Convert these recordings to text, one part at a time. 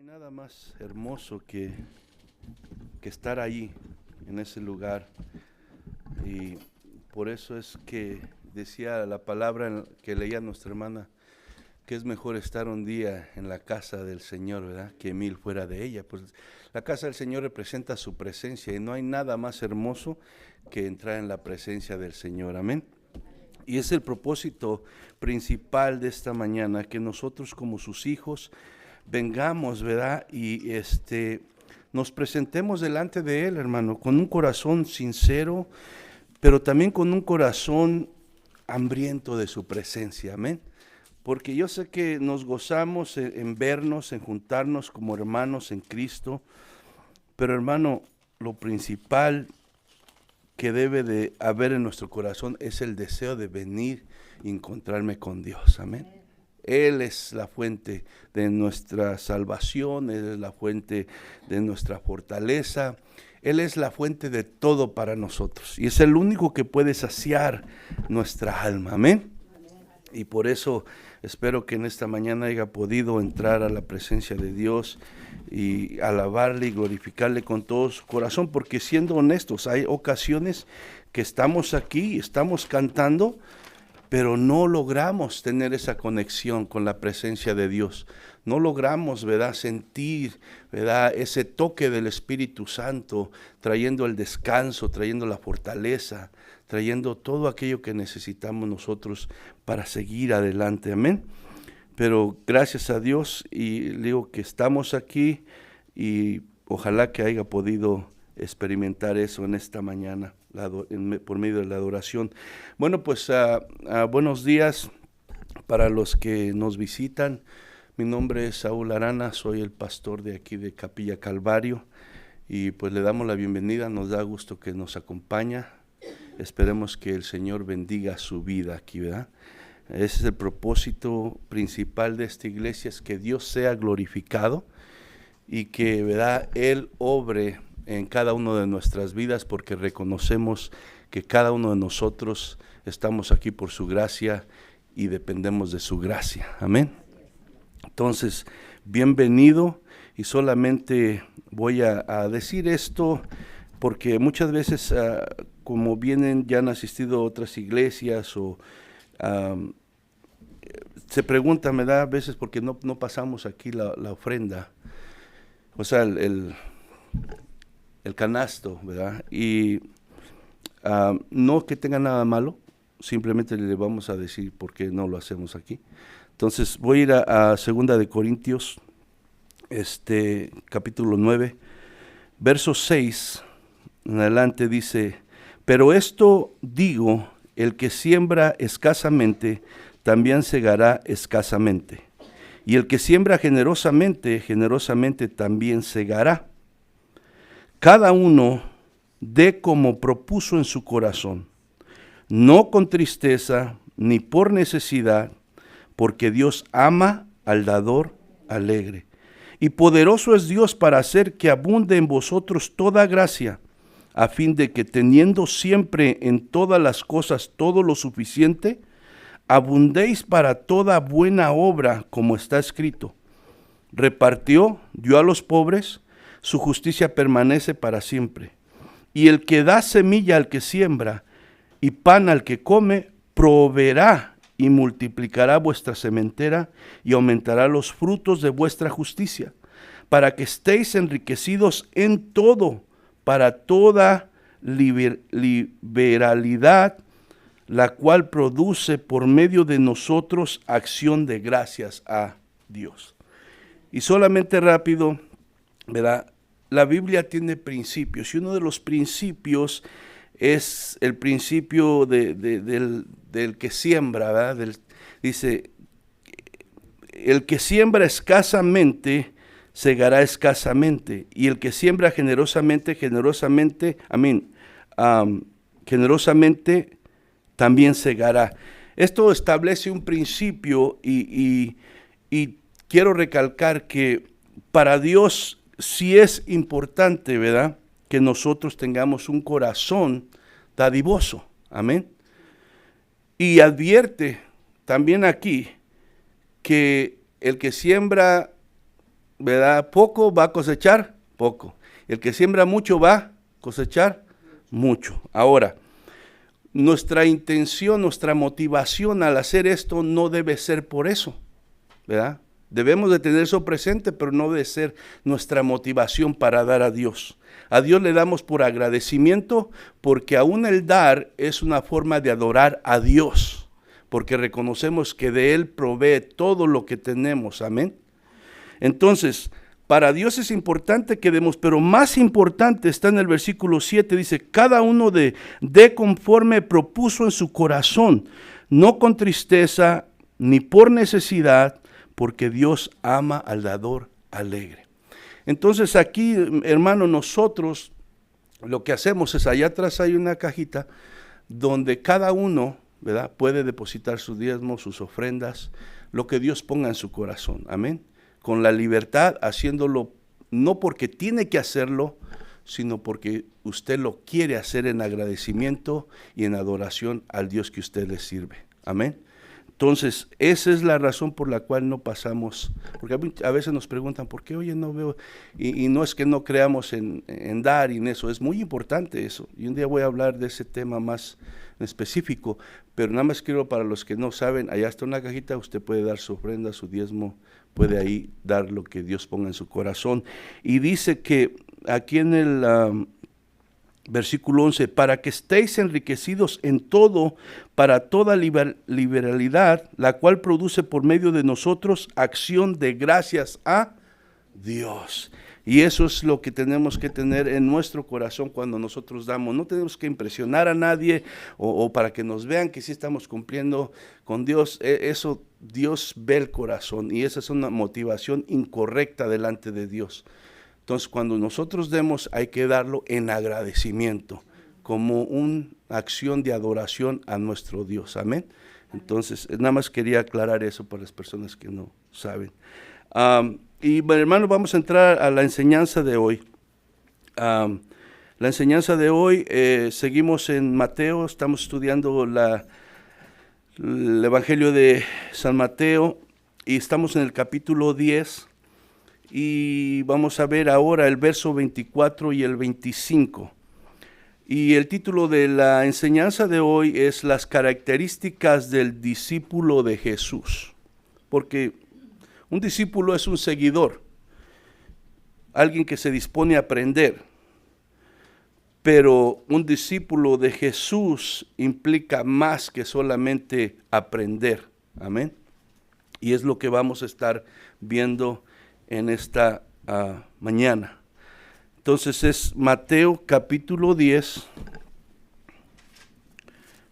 hay nada más hermoso que estar ahí, en ese lugar. Y por eso es que decía la palabra que leía nuestra hermana, que es mejor estar un día en la casa del Señor, ¿verdad?, que 1000 fuera de ella. Pues la casa del Señor representa su presencia y no hay nada más hermoso que entrar en la presencia del Señor. Amén. Y es el propósito principal de esta mañana, que nosotros como sus hijos vengamos, ¿verdad? Y nos presentemos delante de Él, hermano, con un corazón sincero, pero también con un corazón hambriento de su presencia. Amén. Porque yo sé que nos gozamos en vernos, en juntarnos como hermanos en Cristo, pero hermano, lo principal que debe de haber en nuestro corazón es el deseo de venir y encontrarme con Dios. Amén. Él es la fuente de nuestra salvación, Él es la fuente de nuestra fortaleza, Él es la fuente de todo para nosotros y es el único que puede saciar nuestra alma. Amén. Y por eso espero que en esta mañana haya podido entrar a la presencia de Dios y alabarle y glorificarle con todo su corazón, porque siendo honestos, hay ocasiones que estamos aquí, estamos cantando, pero no logramos tener esa conexión con la presencia de Dios. No logramos, ¿verdad?, sentir, ¿verdad?, ese toque del Espíritu Santo, trayendo el descanso, trayendo la fortaleza, trayendo todo aquello que necesitamos nosotros para seguir adelante. Amén. Pero gracias a Dios, y digo que estamos aquí y ojalá que haya podido experimentar eso en esta mañana por medio de la adoración. Bueno, pues buenos días para los que nos visitan. Mi nombre es Saúl Arana, soy el pastor de aquí de Capilla Calvario y pues le damos la bienvenida, nos da gusto que nos acompaña. Esperemos que el Señor bendiga su vida aquí, ¿verdad? Ese es el propósito principal de esta iglesia, es que Dios sea glorificado y que, ¿verdad?, Él obre en cada una de nuestras vidas, porque reconocemos que cada uno de nosotros estamos aquí por su gracia y dependemos de su gracia. Amén. Entonces, bienvenido, y solamente voy a decir esto porque muchas veces como vienen, ya han asistido a otras iglesias o se preguntan, me da a veces porque no pasamos aquí la ofrenda, o sea, el canasto, ¿verdad? Y no que tenga nada malo, simplemente le vamos a decir por qué no lo hacemos aquí. Entonces voy a ir a 2 de Corintios, capítulo 9, verso 6 en adelante, dice: pero esto digo, el que siembra escasamente, también segará escasamente, y el que siembra generosamente, generosamente también segará. Cada uno dé como propuso en su corazón, no con tristeza ni por necesidad, porque Dios ama al dador alegre. Y poderoso es Dios para hacer que abunde en vosotros toda gracia, a fin de que teniendo siempre en todas las cosas todo lo suficiente, abundéis para toda buena obra, como está escrito: repartió, dio a los pobres, su justicia permanece para siempre. Y el que da semilla al que siembra y pan al que come, proveerá y multiplicará vuestra sementera y aumentará los frutos de vuestra justicia, para que estéis enriquecidos en todo, para toda liberalidad, la cual produce por medio de nosotros acción de gracias a Dios. Y solamente rápido, ¿verdad?, la Biblia tiene principios, y uno de los principios es el principio del que siembra, ¿verdad? Dice, el que siembra escasamente, segará escasamente, y el que siembra generosamente, generosamente, generosamente también segará. Esto establece un principio y quiero recalcar que para Dios sí es importante, ¿verdad?, que nosotros tengamos un corazón dadivoso. Amén. Y advierte también aquí que el que siembra ¿verdad? Poco va a cosechar poco. El que siembra mucho va a cosechar mucho. Ahora, nuestra intención, nuestra motivación al hacer esto no debe ser por eso, ¿verdad? Debemos de tener eso presente, pero no debe ser nuestra motivación para dar a Dios. A Dios le damos por agradecimiento, porque aún el dar es una forma de adorar a Dios, porque reconocemos que de Él provee todo lo que tenemos, amén. Entonces, para Dios es importante que demos, pero más importante está en el versículo 7, dice, cada uno dé conforme propuso en su corazón, no con tristeza ni por necesidad, porque Dios ama al dador alegre. Entonces aquí, hermano, nosotros lo que hacemos es, allá atrás hay una cajita donde cada uno, ¿verdad?, puede depositar sus diezmos, sus ofrendas, lo que Dios ponga en su corazón, amén. Con la libertad, haciéndolo no porque tiene que hacerlo, sino porque usted lo quiere hacer en agradecimiento y en adoración al Dios que usted le sirve, amén. Entonces, esa es la razón por la cual no pasamos, porque a veces nos preguntan, ¿por qué oye no veo? Y no es que no creamos en dar y en eso, es muy importante eso. Y un día voy a hablar de ese tema más específico, pero nada más quiero para los que no saben, allá está una cajita, usted puede dar su ofrenda, su diezmo, puede ahí dar lo que Dios ponga en su corazón. Y dice que aquí en el versículo 11, para que estéis enriquecidos en todo, para toda liberalidad, la cual produce por medio de nosotros acción de gracias a Dios. Y eso es lo que tenemos que tener en nuestro corazón cuando nosotros damos. No tenemos que impresionar a nadie o para que nos vean que sí estamos cumpliendo con Dios. Eso Dios ve el corazón y esa es una motivación incorrecta delante de Dios. Entonces, cuando nosotros demos, hay que darlo en agradecimiento, como una acción de adoración a nuestro Dios. Amén. Entonces, nada más quería aclarar eso para las personas que no saben. Y bueno, hermanos, vamos a entrar a la enseñanza de hoy. La enseñanza de hoy, seguimos en Mateo, estamos estudiando el Evangelio de San Mateo y estamos en el capítulo 10. Y vamos a ver ahora el verso 24 y el 25. Y el título de la enseñanza de hoy es las características del discípulo de Jesús. Porque un discípulo es un seguidor, alguien que se dispone a aprender. Pero un discípulo de Jesús implica más que solamente aprender. Amén. Y es lo que vamos a estar viendo en esta mañana. Entonces es Mateo capítulo 10,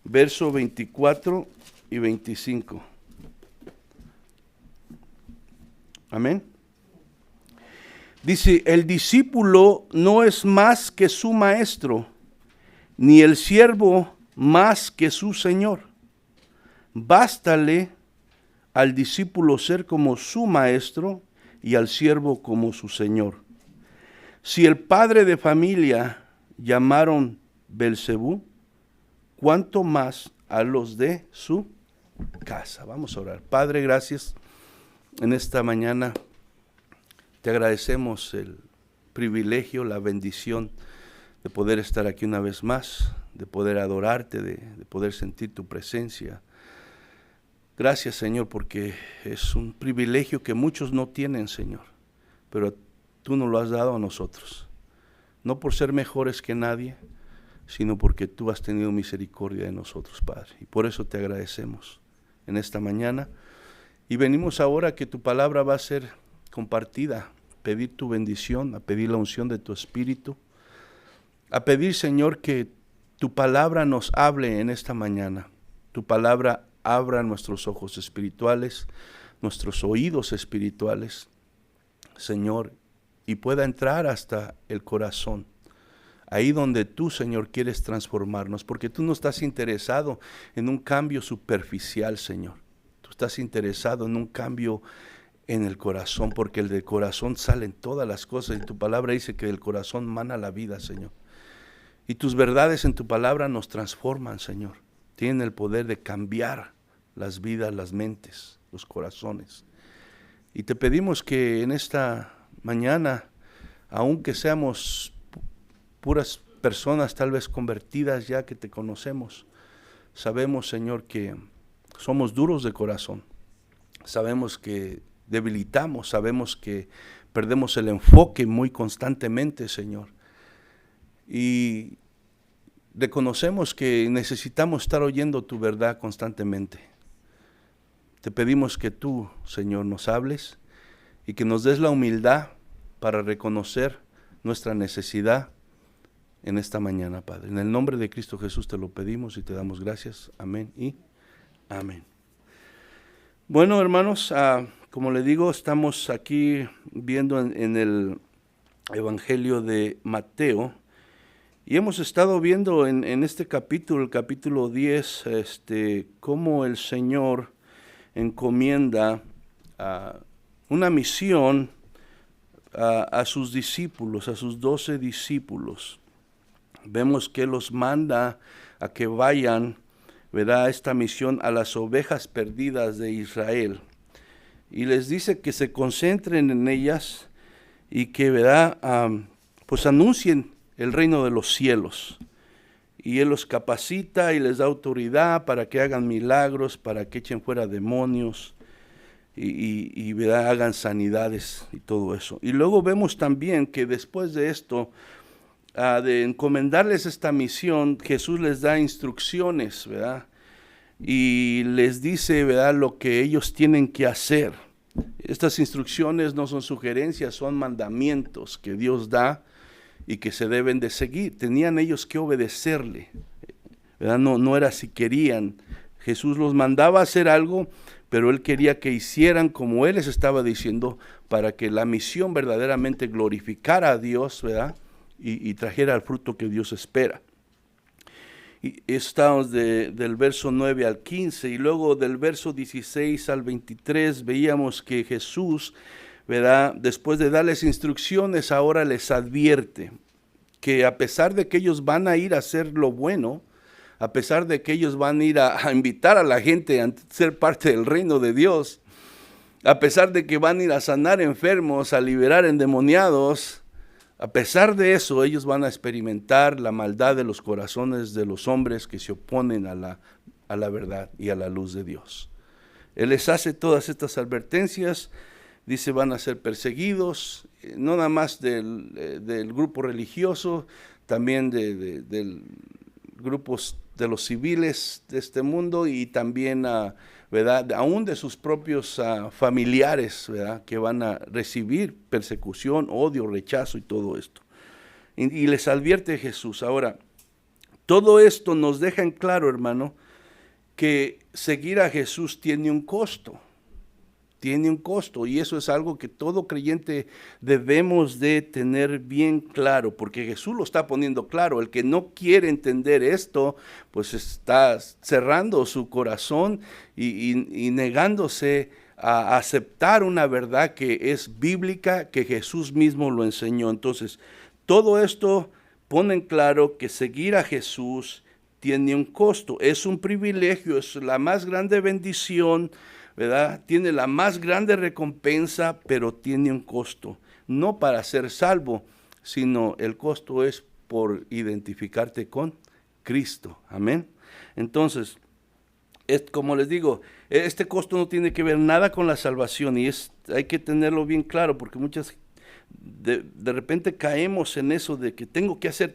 verso 24 y 25. Amén. Dice, el discípulo no es más que su maestro, ni el siervo más que su señor. Bástale al discípulo ser como su maestro y al siervo como su señor. Si el padre de familia llamaron Belcebú, ¿cuánto más a los de su casa? Vamos a orar. Padre, gracias en esta mañana. Te agradecemos el privilegio, la bendición de poder estar aquí una vez más, de poder adorarte, de poder sentir tu presencia. Gracias, Señor, porque es un privilegio que muchos no tienen, Señor, pero tú nos lo has dado a nosotros, no por ser mejores que nadie, sino porque tú has tenido misericordia de nosotros, Padre, y por eso te agradecemos en esta mañana, y venimos ahora que tu palabra va a ser compartida, pedir tu bendición, a pedir la unción de tu Espíritu, a pedir, Señor, que tu palabra nos hable en esta mañana, tu palabra abra nuestros ojos espirituales, nuestros oídos espirituales, Señor, y pueda entrar hasta el corazón, ahí donde tú, Señor, quieres transformarnos, porque tú no estás interesado en un cambio superficial, Señor. Tú estás interesado en un cambio en el corazón, porque del corazón salen todas las cosas, y tu palabra dice que del corazón mana la vida, Señor. Y tus verdades en tu palabra nos transforman, Señor. Tienen el poder de cambiar las vidas, las mentes, los corazones. Y te pedimos que en esta mañana, aunque seamos puras personas tal vez convertidas ya que te conocemos, sabemos, Señor, que somos duros de corazón, sabemos que debilitamos, sabemos que perdemos el enfoque muy constantemente, Señor, y reconocemos que necesitamos estar oyendo tu verdad constantemente. Te pedimos que tú, Señor, nos hables y que nos des la humildad para reconocer nuestra necesidad en esta mañana, Padre. En el nombre de Cristo Jesús te lo pedimos y te damos gracias. Amén y amén. Bueno, hermanos, como le digo, estamos aquí viendo en el Evangelio de Mateo y hemos estado viendo en este capítulo, el capítulo 10, cómo el Señor encomienda una misión a sus discípulos, a sus 12 discípulos. Vemos que los manda a que vayan, ¿verdad?, esta misión a las ovejas perdidas de Israel. Y les dice que se concentren en ellas y que, ¿verdad?, pues anuncien el reino de los cielos. Y Él los capacita y les da autoridad para que hagan milagros, para que echen fuera demonios y ¿verdad?, hagan sanidades y todo eso. Y luego vemos también que después de esto, de encomendarles esta misión, Jesús les da instrucciones, ¿verdad? Y les dice, ¿verdad?, lo que ellos tienen que hacer. Estas instrucciones no son sugerencias, son mandamientos que Dios da y que se deben de seguir. Tenían ellos que obedecerle, ¿verdad? No era si querían. Jesús los mandaba a hacer algo, pero Él quería que hicieran como Él les estaba diciendo, para que la misión verdaderamente glorificara a Dios, ¿verdad?, y trajera el fruto que Dios espera. Y estamos del verso 9 al 15, y luego del verso 16 al 23 veíamos que Jesús, ¿verdad?, después de darles instrucciones, ahora les advierte que a pesar de que ellos van a ir a hacer lo bueno, a pesar de que ellos van a ir a invitar a la gente a ser parte del reino de Dios, a pesar de que van a ir a sanar enfermos, a liberar endemoniados, a pesar de eso, ellos van a experimentar la maldad de los corazones de los hombres que se oponen a la verdad y a la luz de Dios. Él les hace todas estas advertencias, dice van a ser perseguidos, no nada más del grupo religioso, también del grupos de los civiles de este mundo y también ¿verdad?, aún de sus propios familiares, ¿verdad?, que van a recibir persecución, odio, rechazo y todo esto. Y les advierte Jesús. Ahora, todo esto nos deja en claro, hermano, que seguir a Jesús tiene un costo. Tiene un costo, y eso es algo que todo creyente debemos de tener bien claro, porque Jesús lo está poniendo claro. El que no quiere entender esto, pues está cerrando su corazón y negándose a aceptar una verdad que es bíblica, que Jesús mismo lo enseñó. Entonces, todo esto pone en claro que seguir a Jesús tiene un costo, es un privilegio, es la más grande bendición, ¿verdad? Tiene la más grande recompensa, pero tiene un costo, no para ser salvo, sino el costo es por identificarte con Cristo, amén. Entonces, como les digo, este costo no tiene que ver nada con la salvación y hay que tenerlo bien claro, porque de repente caemos en eso de que tengo que hacer,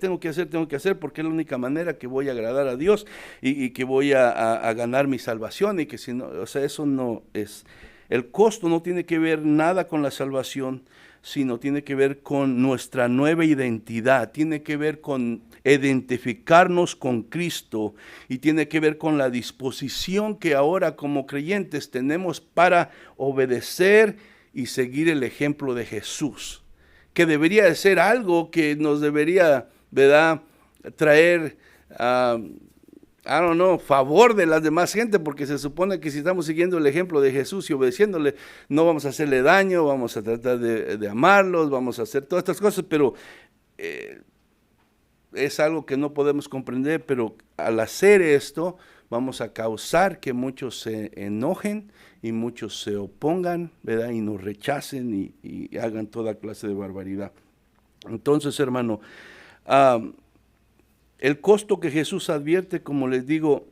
porque es la única manera que voy a agradar a Dios y que voy a ganar mi salvación, y que si no, o sea, eso no es. El costo no tiene que ver nada con la salvación, sino tiene que ver con nuestra nueva identidad, tiene que ver con identificarnos con Cristo y tiene que ver con la disposición que ahora como creyentes tenemos para obedecer y seguir el ejemplo de Jesús, que debería de ser algo que nos debería, ¿verdad?, traer, favor de las demás gente, porque se supone que si estamos siguiendo el ejemplo de Jesús y obedeciéndole, no vamos a hacerle daño, vamos a tratar de amarlos, vamos a hacer todas estas cosas, pero es algo que no podemos comprender, pero al hacer esto, vamos a causar que muchos se enojen y muchos se opongan, ¿verdad? Y nos rechacen y hagan toda clase de barbaridad. Entonces, hermano, el costo que Jesús advierte, como les digo,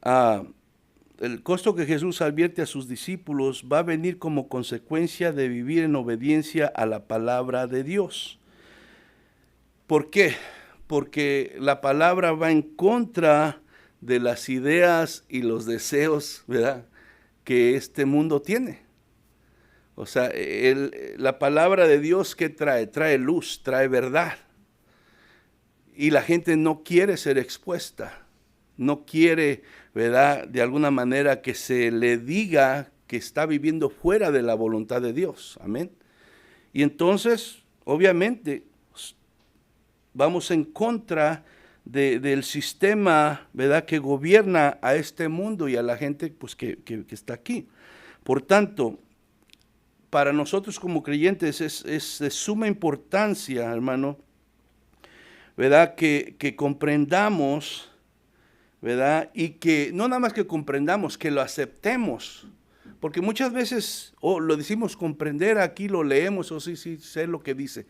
el costo que Jesús advierte a sus discípulos va a venir como consecuencia de vivir en obediencia a la palabra de Dios. ¿Por qué? Porque la palabra va en contra de las ideas y los deseos, ¿verdad?, que este mundo tiene. O sea, la palabra de Dios, ¿qué trae? Trae luz, trae verdad. Y la gente no quiere ser expuesta, no quiere, ¿verdad?, de alguna manera que se le diga que está viviendo fuera de la voluntad de Dios. Amén. Y entonces, obviamente, vamos en contra del sistema, ¿verdad?, que gobierna a este mundo y a la gente, pues, que está aquí. Por tanto, para nosotros como creyentes es de suma importancia, hermano, ¿verdad?, que comprendamos, ¿verdad?, y que no nada más que comprendamos, que lo aceptemos. Porque muchas veces lo decimos comprender, aquí lo leemos, sí, sé lo que dice,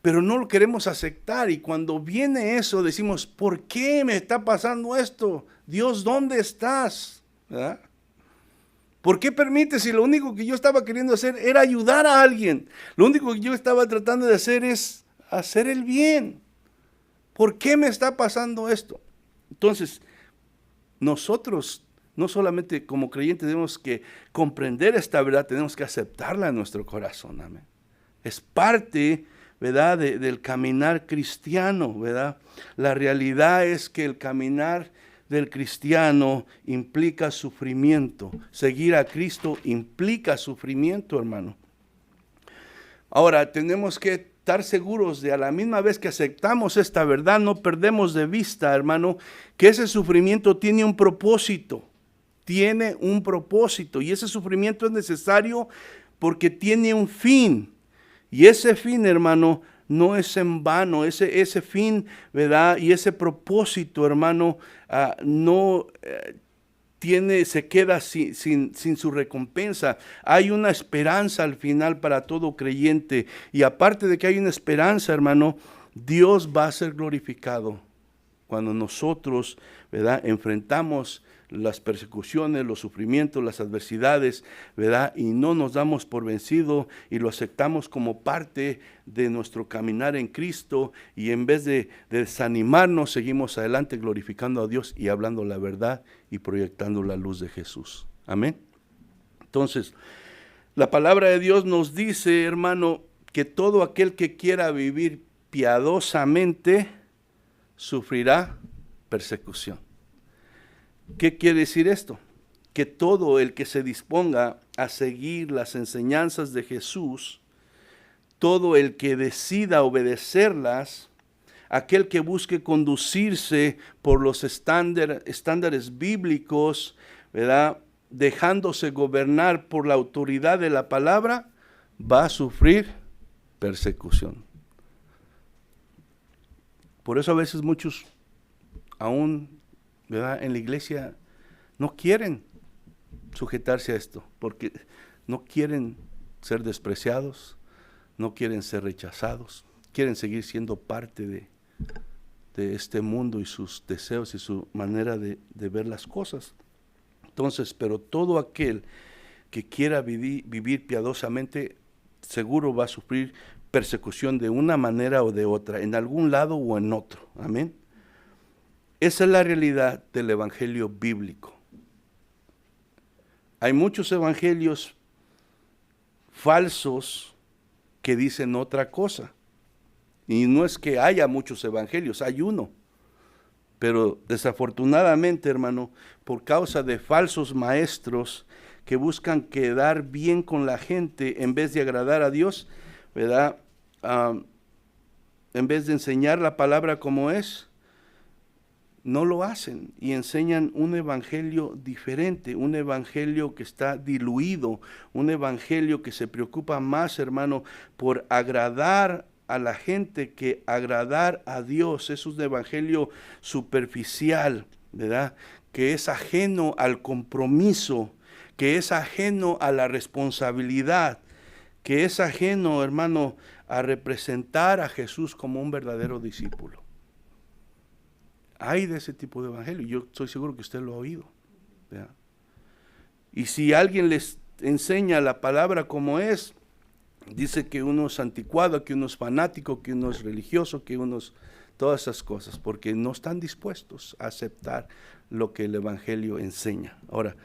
pero no lo queremos aceptar, y cuando viene eso decimos, ¿por qué me está pasando esto? Dios, ¿dónde estás? ¿Verdad? ¿Por qué permites si lo único que yo estaba queriendo hacer era ayudar a alguien? Lo único que yo estaba tratando de hacer es hacer el bien. ¿Por qué me está pasando esto? Entonces, nosotros no solamente como creyentes tenemos que comprender esta verdad, tenemos que aceptarla en nuestro corazón. Amén. Es parte, ¿verdad?, del caminar cristiano, ¿verdad? La realidad es que el caminar del cristiano implica sufrimiento. Seguir a Cristo implica sufrimiento, hermano. Ahora, tenemos que estar seguros de, a la misma vez que aceptamos esta verdad, no perdemos de vista, hermano, que ese sufrimiento tiene un propósito. Tiene un propósito, y ese sufrimiento es necesario porque tiene un fin. Y ese fin, hermano, no es en vano. Ese fin, ¿verdad?, y ese propósito, hermano, se queda sin su recompensa. Hay una esperanza al final para todo creyente. Y aparte de que hay una esperanza, hermano, Dios va a ser glorificado cuando nosotros, ¿verdad?, enfrentamos las persecuciones, los sufrimientos, las adversidades, ¿verdad?, y no nos damos por vencido y lo aceptamos como parte de nuestro caminar en Cristo, y en vez de desanimarnos, seguimos adelante glorificando a Dios y hablando la verdad y proyectando la luz de Jesús. Amén. Entonces, la palabra de Dios nos dice, hermano, que todo aquel que quiera vivir piadosamente sufrirá persecución. ¿Qué quiere decir esto? Que todo el que se disponga a seguir las enseñanzas de Jesús, todo el que decida obedecerlas, aquel que busque conducirse por los estándares bíblicos, ¿verdad?, dejándose gobernar por la autoridad de la palabra, va a sufrir persecución. Por eso a veces muchos, aún, ¿verdad?, en la iglesia no quieren sujetarse a esto, porque no quieren ser despreciados, no quieren ser rechazados, quieren seguir siendo parte de este mundo y sus deseos y su manera de ver las cosas. Entonces, pero todo aquel que quiera vivir piadosamente, seguro va a sufrir persecución de una manera o de otra, en algún lado o en otro. Amén. Esa es la realidad del evangelio bíblico. Hay muchos evangelios falsos que dicen otra cosa. Y no es que haya muchos evangelios, hay uno. Pero desafortunadamente, hermano, por causa de falsos maestros que buscan quedar bien con la gente en vez de agradar a Dios, ¿verdad?, en vez de enseñar la palabra como es, no lo hacen y enseñan un evangelio diferente, un evangelio que está diluido, un evangelio que se preocupa más, hermano, por agradar a la gente que agradar a Dios. Es un evangelio superficial, ¿verdad?, que es ajeno al compromiso, que es ajeno a la responsabilidad, que es ajeno, hermano, a representar a Jesús como un verdadero discípulo. Hay de ese tipo de evangelio, yo estoy seguro que usted lo ha oído, ¿verdad? Y si alguien les enseña la palabra como es, dice que uno es anticuado, que uno es fanático, que uno es religioso, que uno es todas esas cosas, porque no están dispuestos a aceptar lo que el evangelio enseña. Ahora,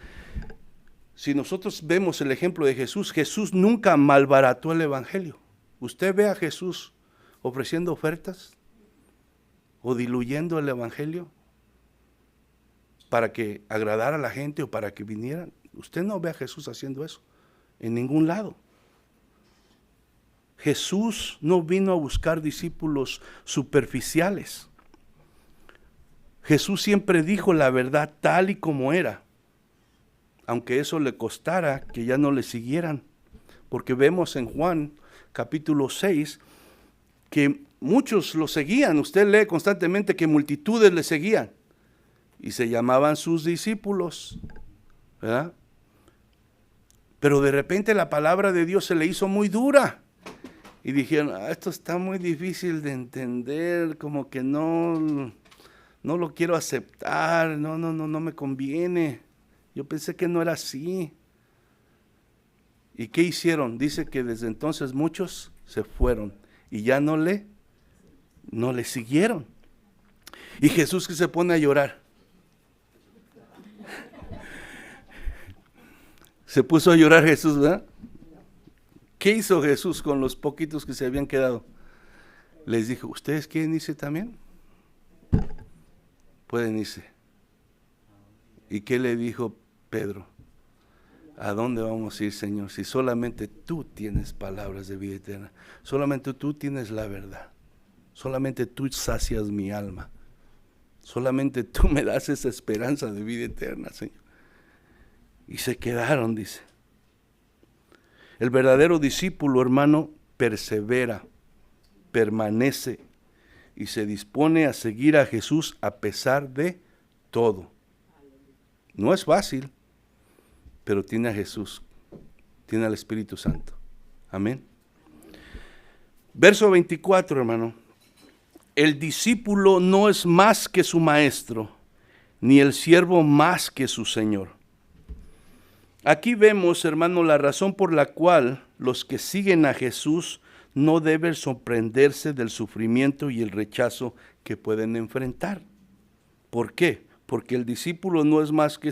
si nosotros vemos el ejemplo de Jesús, Jesús nunca malbarató el evangelio. Usted ve a Jesús ofreciendo ofertas o diluyendo el evangelio para que agradara a la gente o para que vinieran. Usted no ve a Jesús haciendo eso en ningún lado. Jesús no vino a buscar discípulos superficiales. Jesús siempre dijo la verdad tal y como era, aunque eso le costara que ya no le siguieran, porque vemos en Juan capítulo 6 que muchos lo seguían. Usted lee constantemente que multitudes le seguían y se llamaban sus discípulos, ¿verdad? Pero de repente la palabra de Dios se le hizo muy dura y dijeron, esto está muy difícil de entender, como que no lo quiero aceptar, no me conviene. Yo pensé que no era así. ¿Y qué hicieron? Dice que desde entonces muchos se fueron y ya no le siguieron. Y Jesús, que se pone a llorar. Se puso a llorar Jesús, ¿verdad? ¿Qué hizo Jesús con los poquitos que se habían quedado? Les dijo, ¿ustedes quieren irse también? Pueden irse. ¿Y qué le dijo Pedro? ¿A dónde vamos a ir, Señor? Si solamente tú tienes palabras de vida eterna, solamente tú tienes la verdad, solamente tú sacias mi alma, solamente tú me das esa esperanza de vida eterna, Señor. Y se quedaron, dice. El verdadero discípulo, hermano, persevera, permanece y se dispone a seguir a Jesús a pesar de todo. No es fácil, pero tiene a Jesús, tiene al Espíritu Santo. Amén. Verso 24, hermano. El discípulo no es más que su maestro, ni el siervo más que su señor. Aquí vemos, hermano, la razón por la cual los que siguen a Jesús no deben sorprenderse del sufrimiento y el rechazo que pueden enfrentar. ¿Por qué? Porque el discípulo no es más que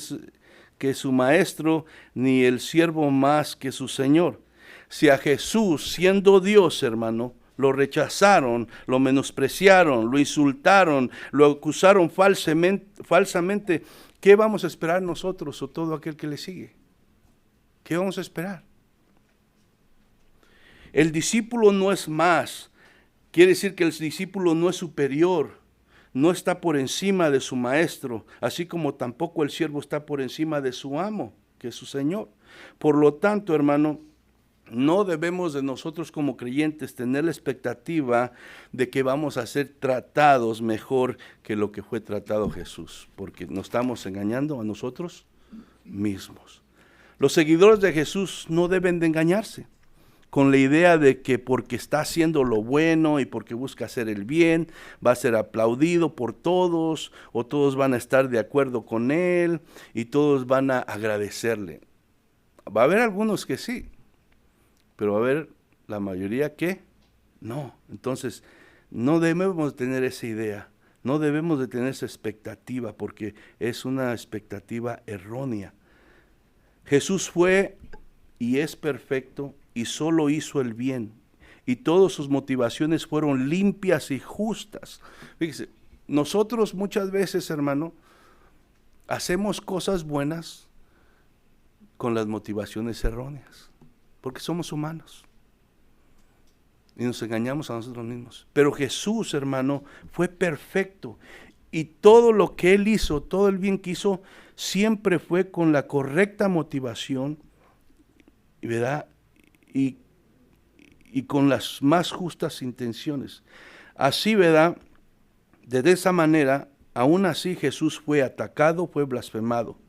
su maestro, ni el siervo más que su señor. Si a Jesús, siendo Dios, hermano, lo rechazaron, lo menospreciaron, lo insultaron, lo acusaron falsamente, ¿qué vamos a esperar nosotros o todo aquel que le sigue? ¿Qué vamos a esperar? El discípulo no es más. Quiere decir que el discípulo no es superior, no está por encima de su maestro, así como tampoco el siervo está por encima de su amo, que es su Señor. Por lo tanto, hermano, no debemos de nosotros como creyentes tener la expectativa de que vamos a ser tratados mejor que lo que fue tratado Jesús, porque nos estamos engañando a nosotros mismos. Los seguidores de Jesús no deben de engañarse con la idea de que porque está haciendo lo bueno y porque busca hacer el bien, va a ser aplaudido por todos, o todos van a estar de acuerdo con él y todos van a agradecerle. Va a haber algunos que sí, pero va a haber la mayoría que no. Entonces, no debemos tener esa idea, no debemos de tener esa expectativa, porque es una expectativa errónea. Jesús fue y es perfecto y solo hizo el bien, y todas sus motivaciones fueron limpias y justas. Fíjese, nosotros muchas veces, hermano, hacemos cosas buenas con las motivaciones erróneas, porque somos humanos y nos engañamos a nosotros mismos. Pero Jesús, hermano, fue perfecto, y todo lo que él hizo, todo el bien que hizo, siempre fue con la correcta motivación, ¿verdad? Y con las más justas intenciones. Así, ¿verdad? De esa manera, aún así Jesús fue atacado, fue blasfemado.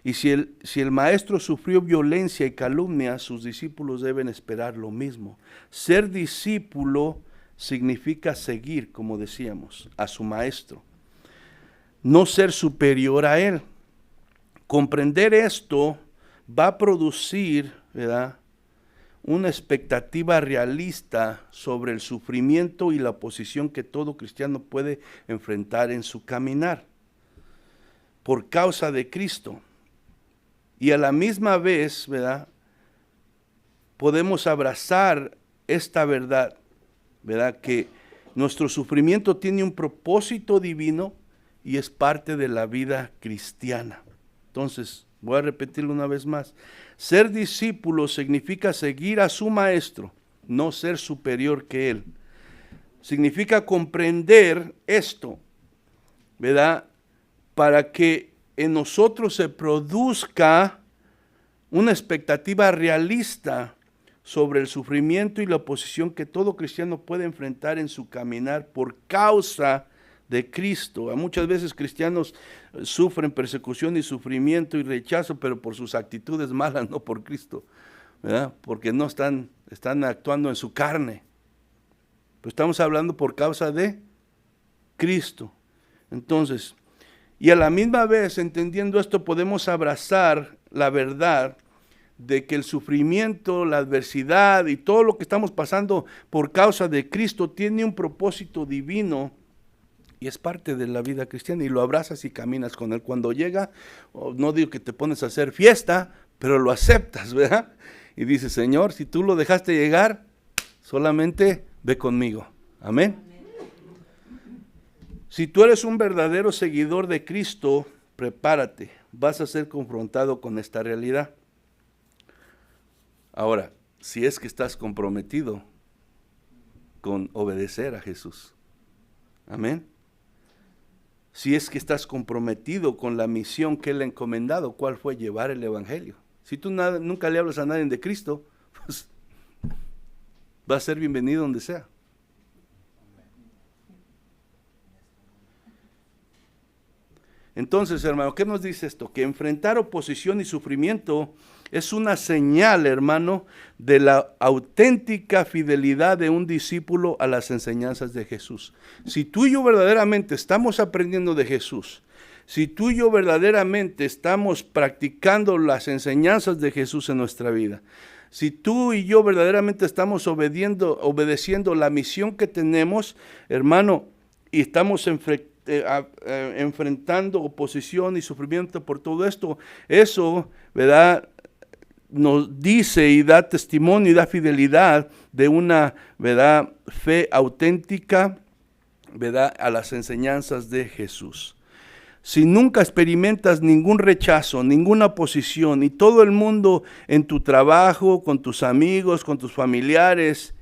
Y si el maestro sufrió violencia y calumnia, sus discípulos deben esperar lo mismo. Ser discípulo significa seguir, como decíamos, a su maestro, no ser superior a él. Comprender esto va a producir, ¿verdad?, una expectativa realista sobre el sufrimiento y la oposición que todo cristiano puede enfrentar en su caminar por causa de Cristo. Y a la misma vez, ¿verdad?, podemos abrazar esta verdad, ¿verdad?, que nuestro sufrimiento tiene un propósito divino y es parte de la vida cristiana. Entonces, voy a repetirlo una vez más. Ser discípulo significa seguir a su maestro, no ser superior que él. Significa comprender esto, ¿verdad?, para que en nosotros se produzca una expectativa realista sobre el sufrimiento y la oposición que todo cristiano puede enfrentar en su caminar por causa de Cristo. Muchas veces cristianos sufren persecución y sufrimiento y rechazo, pero por sus actitudes malas, no por Cristo, ¿verdad?, porque no están actuando en su carne. Pero estamos hablando por causa de Cristo. Entonces, y a la misma vez, entendiendo esto, podemos abrazar la verdad de que el sufrimiento, la adversidad y todo lo que estamos pasando por causa de Cristo tiene un propósito divino y es parte de la vida cristiana, y lo abrazas y caminas con él. Cuando llega, no digo que te pones a hacer fiesta, pero lo aceptas, ¿verdad? Y dices, Señor, si tú lo dejaste llegar, solamente ve conmigo. Amén. Si tú eres un verdadero seguidor de Cristo, prepárate, vas a ser confrontado con esta realidad. Ahora, si es que estás comprometido con obedecer a Jesús. Amén. Si es que estás comprometido con la misión que Él ha encomendado, ¿cuál fue? Llevar el Evangelio. Si tú nunca le hablas a nadie de Cristo, pues va a ser bienvenido donde sea. Entonces, hermano, ¿qué nos dice esto? Que enfrentar oposición y sufrimiento es una señal, hermano, de la auténtica fidelidad de un discípulo a las enseñanzas de Jesús. Si tú y yo verdaderamente estamos aprendiendo de Jesús, si tú y yo verdaderamente estamos practicando las enseñanzas de Jesús en nuestra vida, si tú y yo verdaderamente estamos obedeciendo la misión que tenemos, hermano, y estamos enfrentando oposición y sufrimiento por todo esto, eso, ¿verdad?, nos dice y da testimonio y da fidelidad de una, ¿verdad?, fe auténtica, ¿verdad?, a las enseñanzas de Jesús. Si nunca experimentas ningún rechazo, ninguna oposición, y todo el mundo en tu trabajo, con tus amigos, con tus familiares,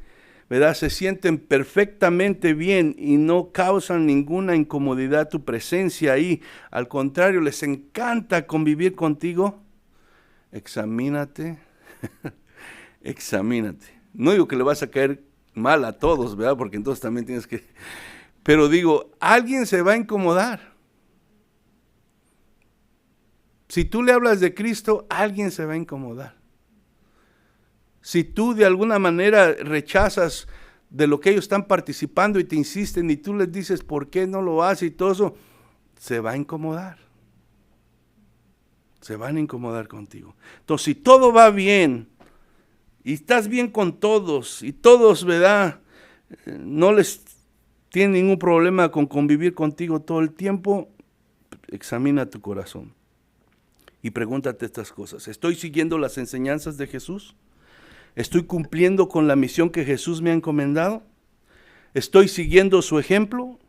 ¿verdad?, se sienten perfectamente bien y no causan ninguna incomodidad tu presencia ahí, al contrario, les encanta convivir contigo, examínate, examínate. No digo que le vas a caer mal a todos, ¿verdad?, porque entonces también tienes que... Pero digo, alguien se va a incomodar. Si tú le hablas de Cristo, alguien se va a incomodar. Si tú de alguna manera rechazas de lo que ellos están participando y te insisten y tú les dices por qué no lo haces y todo eso, se va a incomodar. Se van a incomodar contigo. Entonces, si todo va bien y estás bien con todos y todos, ¿verdad?, no les tienen ningún problema con convivir contigo todo el tiempo, examina tu corazón y pregúntate estas cosas. ¿Estoy siguiendo las enseñanzas de Jesús? ¿Estoy cumpliendo con la misión que Jesús me ha encomendado? ¿Estoy siguiendo su ejemplo?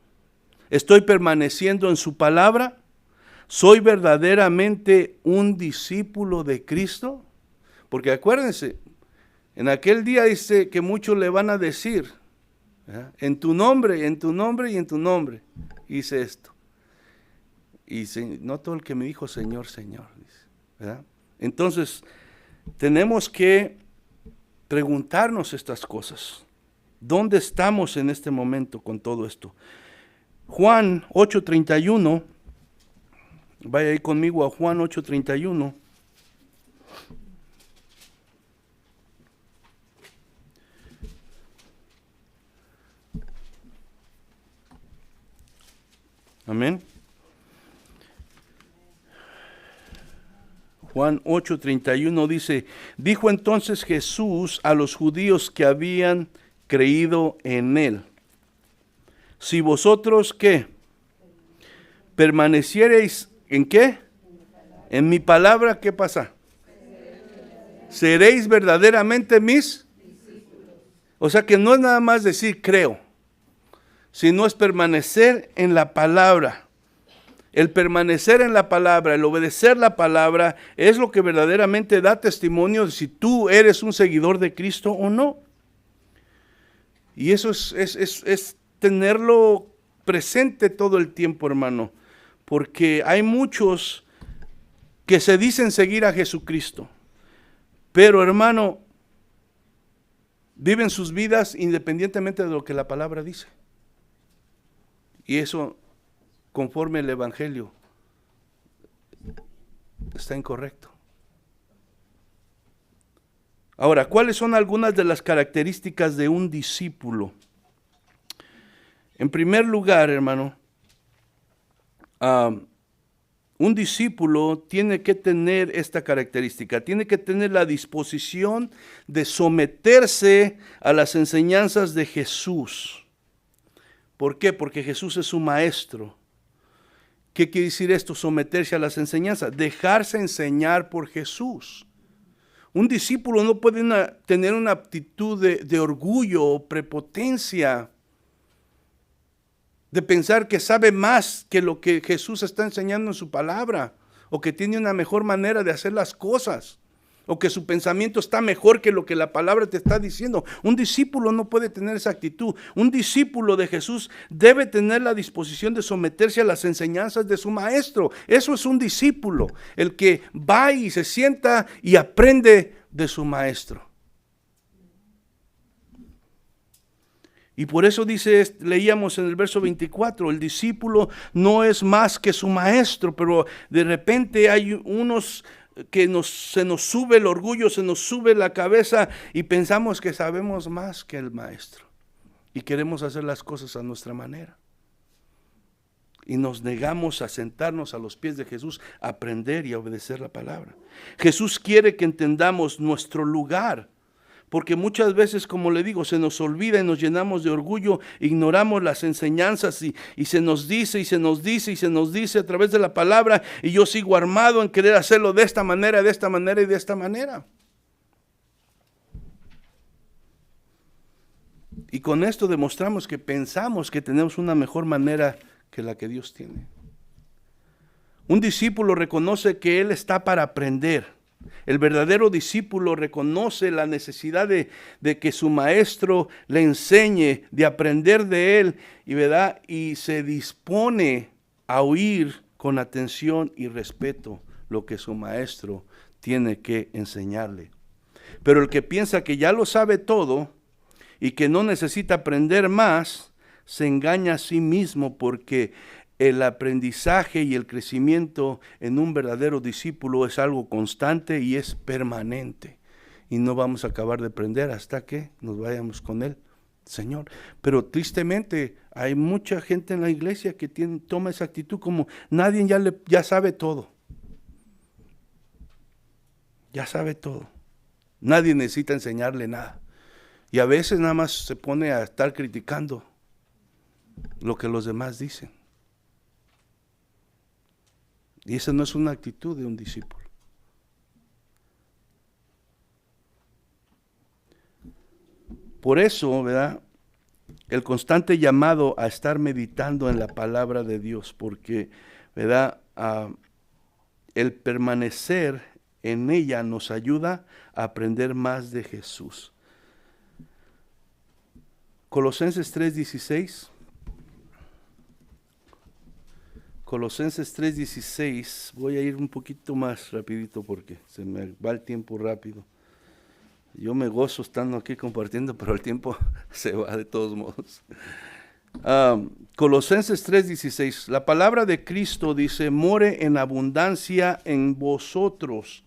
¿Estoy permaneciendo en su palabra? ¿Soy verdaderamente un discípulo de Cristo? Porque acuérdense, en aquel día dice que muchos le van a decir, ¿verdad?, en tu nombre y en tu nombre hice esto. Y no todo el que me dijo Señor, Señor, dice, ¿verdad? Entonces, tenemos que preguntarnos estas cosas. ¿Dónde estamos en este momento con todo esto? Juan 8:31, Vaya ahí conmigo a Juan 8:31. Amén. Juan 8:31 dice, dijo entonces Jesús a los judíos que habían creído en él, si vosotros, ¿qué? Permaneciereis, ¿en qué? En mi palabra, ¿qué pasa? Seréis verdaderamente mis discípulos. O sea que no es nada más decir creo, sino es permanecer en la palabra. El permanecer en la palabra, el obedecer la palabra, es lo que verdaderamente da testimonio de si tú eres un seguidor de Cristo o no. Y eso es tenerlo presente todo el tiempo, hermano, porque hay muchos que se dicen seguir a Jesucristo, pero, hermano, viven sus vidas independientemente de lo que la palabra dice. Y eso, conforme el Evangelio, está incorrecto. Ahora, ¿cuáles son algunas de las características de un discípulo? En primer lugar, hermano, un discípulo tiene que tener esta característica, tiene que tener la disposición de someterse a las enseñanzas de Jesús. ¿Por qué? Porque Jesús es su maestro. ¿Qué quiere decir esto? Someterse a las enseñanzas, dejarse enseñar por Jesús. Un discípulo no puede tener una actitud de orgullo o prepotencia, de pensar que sabe más que lo que Jesús está enseñando en su palabra, o que tiene una mejor manera de hacer las cosas, o que su pensamiento está mejor que lo que la palabra te está diciendo. Un discípulo no puede tener esa actitud. Un discípulo de Jesús debe tener la disposición de someterse a las enseñanzas de su maestro. Eso es un discípulo, el que va y se sienta y aprende de su maestro. Y por eso dice, leíamos en el verso 24, el discípulo no es más que su maestro, pero de repente hay unos que se nos sube el orgullo, se nos sube la cabeza y pensamos que sabemos más que el maestro. Y queremos hacer las cosas a nuestra manera. Y nos negamos a sentarnos a los pies de Jesús, a aprender y a obedecer la palabra. Jesús quiere que entendamos nuestro lugar. Porque muchas veces, como le digo, se nos olvida y nos llenamos de orgullo, ignoramos las enseñanzas y se nos dice y se nos dice y se nos dice a través de la palabra, y yo sigo armado en querer hacerlo de esta manera, de esta manera y de esta manera. Y con esto demostramos que pensamos que tenemos una mejor manera que la que Dios tiene. Un discípulo reconoce que él está para aprender. El verdadero discípulo reconoce la necesidad de que su maestro le enseñe, de aprender de él, ¿verdad? Y se dispone a oír con atención y respeto lo que su maestro tiene que enseñarle. Pero el que piensa que ya lo sabe todo y que no necesita aprender más, se engaña a sí mismo, porque el aprendizaje y el crecimiento en un verdadero discípulo es algo constante y es permanente. Y no vamos a acabar de aprender hasta que nos vayamos con el Señor. Pero tristemente hay mucha gente en la iglesia que toma esa actitud como nadie ya sabe todo. Ya sabe todo. Nadie necesita enseñarle nada. Y a veces nada más se pone a estar criticando lo que los demás dicen. Y esa no es una actitud de un discípulo. Por eso, ¿verdad? El constante llamado a estar meditando en la palabra de Dios, porque, ¿verdad? El permanecer en ella nos ayuda a aprender más de Jesús. Colosenses 3:16. Colosenses 3:16, voy a ir un poquito más rapidito porque se me va el tiempo rápido. Yo me gozo estando aquí compartiendo, pero el tiempo se va de todos modos. Colosenses 3:16, la palabra de Cristo dice, more en abundancia en vosotros,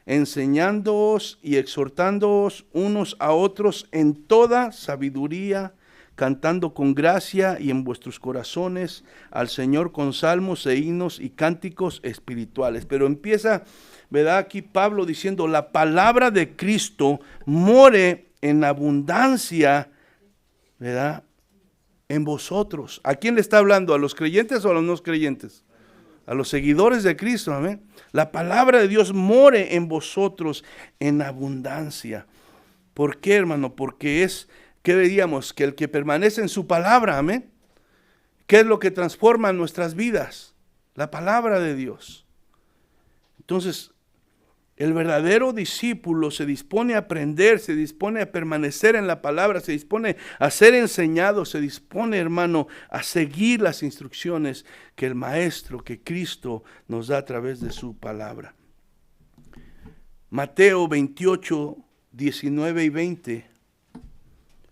enseñándoos y exhortándoos unos a otros en toda sabiduría, cantando con gracia y en vuestros corazones al Señor con salmos e himnos y cánticos espirituales. Pero empieza, ¿verdad? Aquí Pablo diciendo, la palabra de Cristo more en abundancia, ¿verdad? En vosotros. ¿A quién le está hablando? ¿A los creyentes o a los no creyentes? A los seguidores de Cristo, amén. La palabra de Dios more en vosotros en abundancia. ¿Por qué, hermano? Porque es, ¿qué veíamos? Que el que permanece en su palabra, amén. ¿Qué es lo que transforma nuestras vidas? La palabra de Dios. Entonces, el verdadero discípulo se dispone a aprender, se dispone a permanecer en la palabra, se dispone a ser enseñado, se dispone, hermano, a seguir las instrucciones que el Maestro, que Cristo nos da a través de su palabra. Mateo 28, 19 y 20.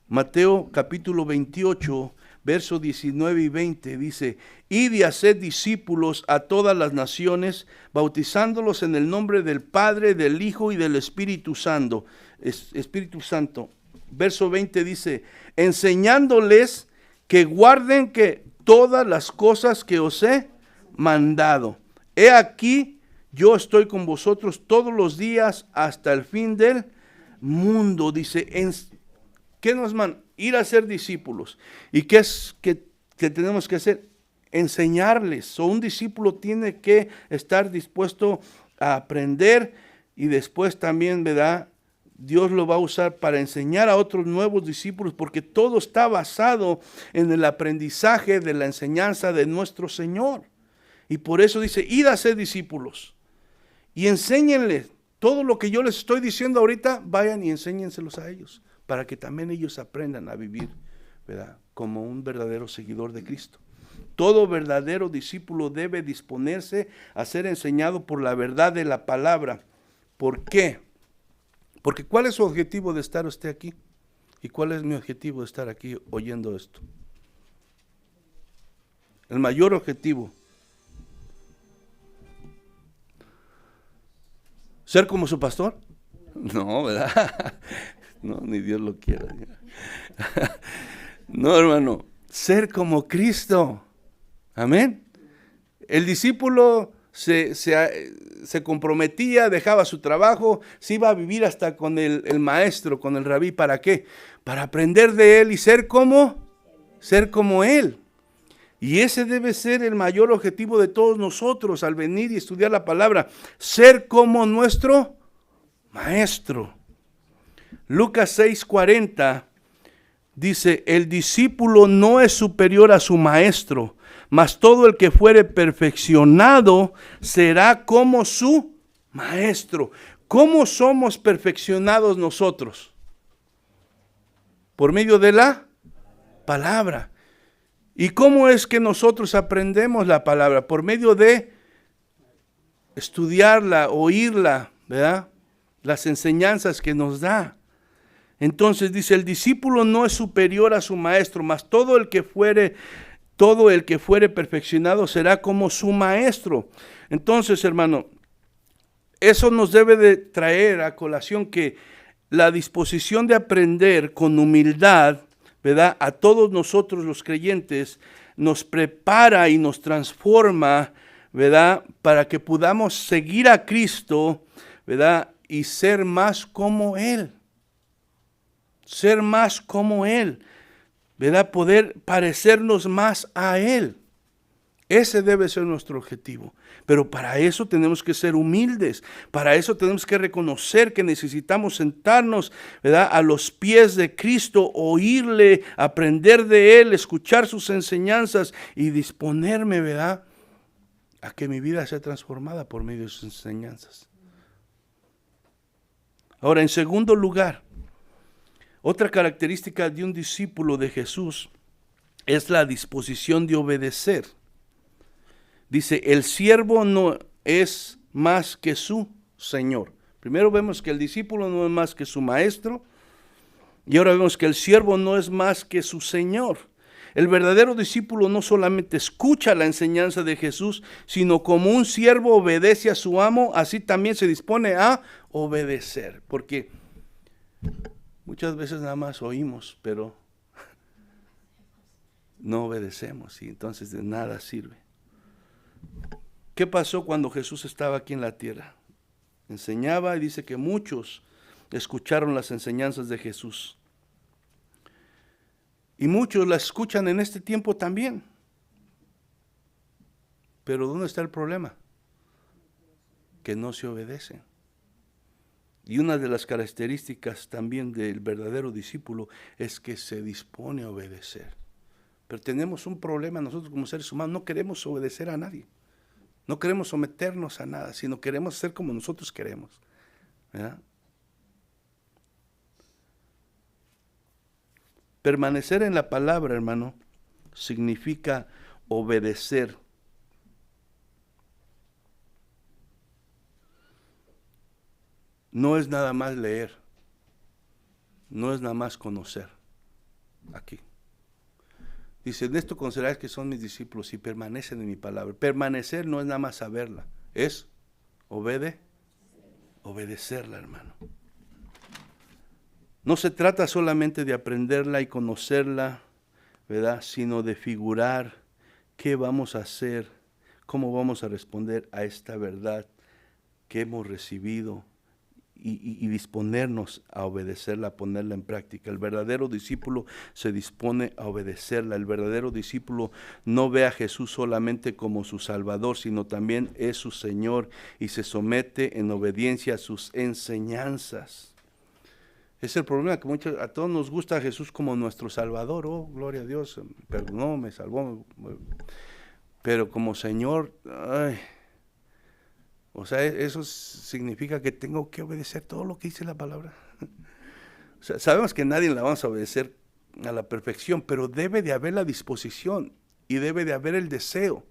Mateo capítulo 28, versos 19 y 20 dice, id y haced discípulos a todas las naciones, bautizándolos en el nombre del Padre, del Hijo y del Espíritu Santo. Verso 20 dice, enseñándoles que guarden que todas las cosas que os he mandado. He aquí, yo estoy con vosotros todos los días hasta el fin del mundo. Dice, ¿qué nos manda? Ir a ser discípulos. ¿Y qué es que tenemos que hacer? Enseñarles. Un discípulo tiene que estar dispuesto a aprender y después también, ¿verdad? Dios lo va a usar para enseñar a otros nuevos discípulos, porque todo está basado en el aprendizaje de la enseñanza de nuestro Señor. Y por eso dice, id a ser discípulos y enséñenles todo lo que yo les estoy diciendo ahorita, vayan y enséñenselos a ellos, para que también ellos aprendan a vivir, ¿verdad?, como un verdadero seguidor de Cristo. Todo verdadero discípulo debe disponerse a ser enseñado por la verdad de la palabra. ¿Por qué? Porque ¿cuál es su objetivo de estar usted aquí? ¿Y cuál es mi objetivo de estar aquí oyendo esto? El mayor objetivo. ¿Ser como su pastor? No, ¿verdad? No, ni Dios lo quiera. No, hermano, ser como Cristo. Amén. El discípulo se comprometía, dejaba su trabajo, se iba a vivir hasta con el maestro, con el rabí. ¿Para qué? Para aprender de él y ser como él. Y ese debe ser el mayor objetivo de todos nosotros al venir y estudiar la palabra. Ser como nuestro maestro. Lucas 6:40 dice, el discípulo no es superior a su maestro, mas todo el que fuere perfeccionado será como su maestro. ¿Cómo somos perfeccionados nosotros? Por medio de la palabra. ¿Y cómo es que nosotros aprendemos la palabra? Por medio de estudiarla, oírla, ¿verdad? Las enseñanzas que nos da. Entonces dice, el discípulo no es superior a su maestro, mas todo el que fuere perfeccionado será como su maestro. Entonces, hermano, eso nos debe de traer a colación que la disposición de aprender con humildad, ¿verdad?, a todos nosotros los creyentes, nos prepara y nos transforma, ¿verdad?, para que podamos seguir a Cristo, ¿verdad?, y ser más como Él. Ser más como Él, ¿verdad? Poder parecernos más a Él. Ese debe ser nuestro objetivo. Pero para eso tenemos que ser humildes. Para eso tenemos que reconocer que necesitamos sentarnos, ¿verdad?, a los pies de Cristo, oírle, aprender de Él, escuchar sus enseñanzas y disponerme, ¿verdad?, a que mi vida sea transformada por medio de sus enseñanzas. Ahora, en segundo lugar, otra característica de un discípulo de Jesús es la disposición de obedecer. Dice, el siervo no es más que su Señor. Primero vemos que el discípulo no es más que su maestro, y ahora vemos que el siervo no es más que su Señor. El verdadero discípulo no solamente escucha la enseñanza de Jesús, sino como un siervo obedece a su amo, así también se dispone a obedecer. Porque muchas veces nada más oímos, pero no obedecemos y entonces de nada sirve. ¿Qué pasó cuando Jesús estaba aquí en la tierra? Enseñaba y dice que muchos escucharon las enseñanzas de Jesús. Y muchos las escuchan en este tiempo también. Pero ¿dónde está el problema? Que no se obedecen. Y una de las características también del verdadero discípulo es que se dispone a obedecer. Pero tenemos un problema nosotros como seres humanos, no queremos obedecer a nadie. No queremos someternos a nada, sino queremos ser como nosotros queremos. ¿Verdad? Permanecer en la palabra, hermano, significa obedecer. No es nada más leer, no es nada más conocer. Aquí. Dice, en esto consideráis que son mis discípulos y permanecen en mi palabra. Permanecer no es nada más saberla, es obedecerla, hermano. No se trata solamente de aprenderla y conocerla, ¿verdad? Sino de figurar qué vamos a hacer, cómo vamos a responder a esta verdad que hemos recibido y disponernos a obedecerla, a ponerla en práctica. El verdadero discípulo se dispone a obedecerla. El verdadero discípulo no ve a Jesús solamente como su Salvador, sino también es su Señor y se somete en obediencia a sus enseñanzas. Es el problema que a todos nos gusta a Jesús como nuestro Salvador. Oh, gloria a Dios, perdonó, me salvó. Pero como Señor, ay, o sea, eso significa que tengo que obedecer todo lo que dice la palabra. O sea, sabemos que nadie la vamos a obedecer a la perfección, pero debe de haber la disposición y debe de haber el deseo.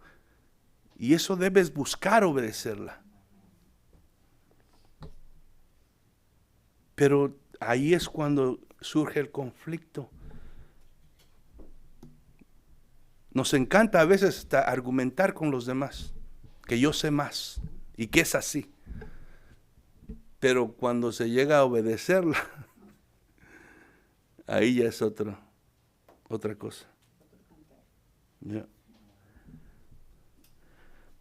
Y eso debes buscar obedecerla. Pero ahí es cuando surge el conflicto. Nos encanta a veces hasta argumentar con los demás, que yo sé más y que es así. Pero cuando se llega a obedecerla, ahí ya es otra cosa. Ya.